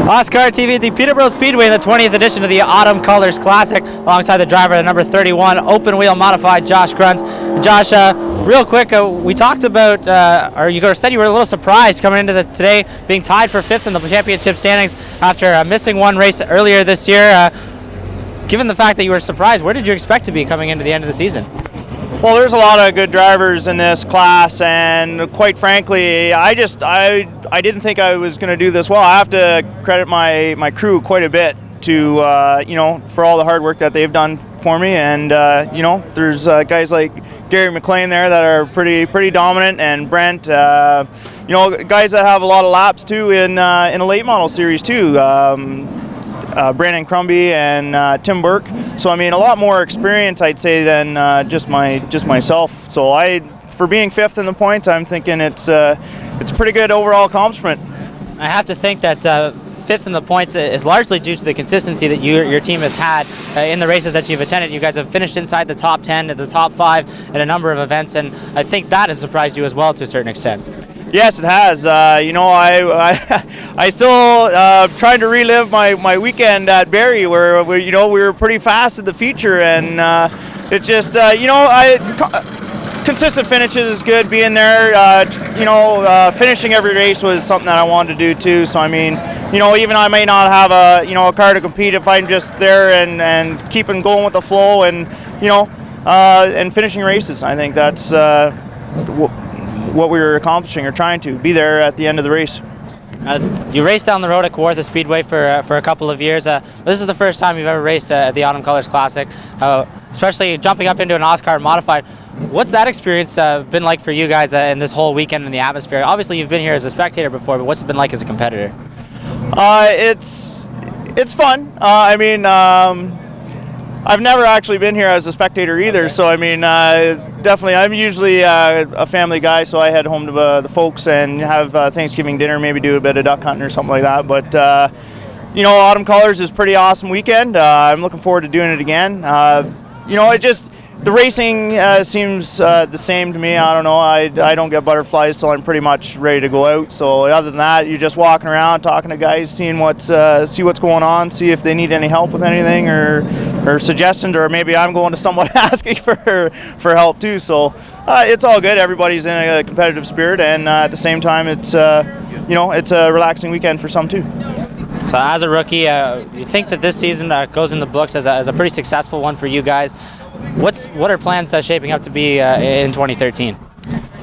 OSCAAR TV at the Peterborough Speedway in the 20th edition of the Autumn Colors Classic, alongside the driver, the number 31 open wheel modified Josh Gruntz. Josh, real quick, we talked about, or you said you were a little surprised coming into today, being tied for 5th in the championship standings after missing one race earlier this year. Given the fact that you were surprised, where did you expect to be coming into the end of the season? Well, there's a lot of good drivers in this class, and quite frankly, I didn't think I was going to do this well. I have to credit my crew quite a bit to for all the hard work that they've done for me, and there's guys like Gary McLean there that are pretty dominant, and Brent, guys that have a lot of laps too in a late model series too. Brandon Crumby and Tim Burke. So I mean, a lot more experience, I'd say, than just myself. So for being 5th in the points, I'm thinking it's a pretty good overall accomplishment. I have to think that 5th in the points is largely due to the consistency that your team has had in the races that you've attended. You guys have finished inside the top 10, at the top 5 in a number of events, and I think that has surprised you as well to a certain extent. Yes, it has. I still trying to relive my weekend at Barrie, where we were pretty fast at the feature, and it's just consistent finishes is good. Being there, finishing every race was something that I wanted to do too. So I mean, even I may not have a car to compete, if I'm just there and keeping going with the flow and and finishing races, I think that's what we were accomplishing, or trying to be there at the end of the race. You raced down the road at Kawartha Speedway for a couple of years. This is the first time you've ever raced at the Autumn Colors Classic, especially jumping up into an OSCAAR modified. What's that experience been like for you guys in this whole weekend in the atmosphere? Obviously, you've been here as a spectator before, but what's it been like as a competitor? It's fun. I've never actually been here as a spectator either, okay. So I mean, definitely, I'm usually a family guy, so I head home to the folks and have Thanksgiving dinner, maybe do a bit of duck hunting or something like that. But Autumn Colors is a pretty awesome weekend. I'm looking forward to doing it again. The racing seems the same to me. I don't know. I don't get butterflies till I'm pretty much ready to go out. So other than that, you're just walking around, talking to guys, seeing see what's going on, see if they need any help with anything or suggestions, or maybe I'm going to someone asking for help too. So it's all good. Everybody's in a competitive spirit, and at the same time, it's it's a relaxing weekend for some too. So as a rookie, you think that this season goes in the books as a pretty successful one for you guys. What are plans shaping up to be in 2013?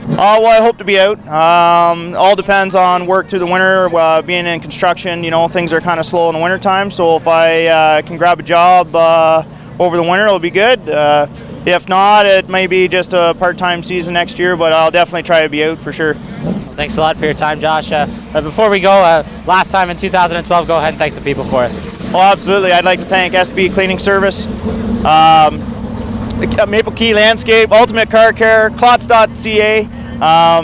Well, I hope to be out. All depends on work through the winter. Being in construction, things are kind of slow in the winter time. So if I can grab a job over the winter, it'll be good. If not, it may be just a part-time season next year, but I'll definitely try to be out for sure. Thanks a lot for your time, Josh. Before we go, last time in 2012, go ahead and thank some people for us. Well, absolutely. I'd like to thank SB Cleaning Service, Maple Key Landscape, Ultimate Car Care, Clots.ca, all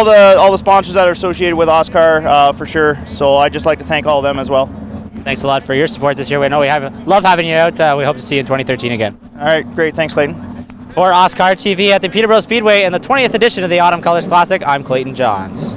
the sponsors that are associated with OSCAAR for sure. So I'd just like to thank all of them as well. Thanks a lot for your support this year. We know love having you out. We hope to see you in 2013 again. All right, great. Thanks, Clayton. For OSCAAR TV at the Peterborough Speedway in the 20th edition of the Autumn Colors Classic, I'm Clayton Johns.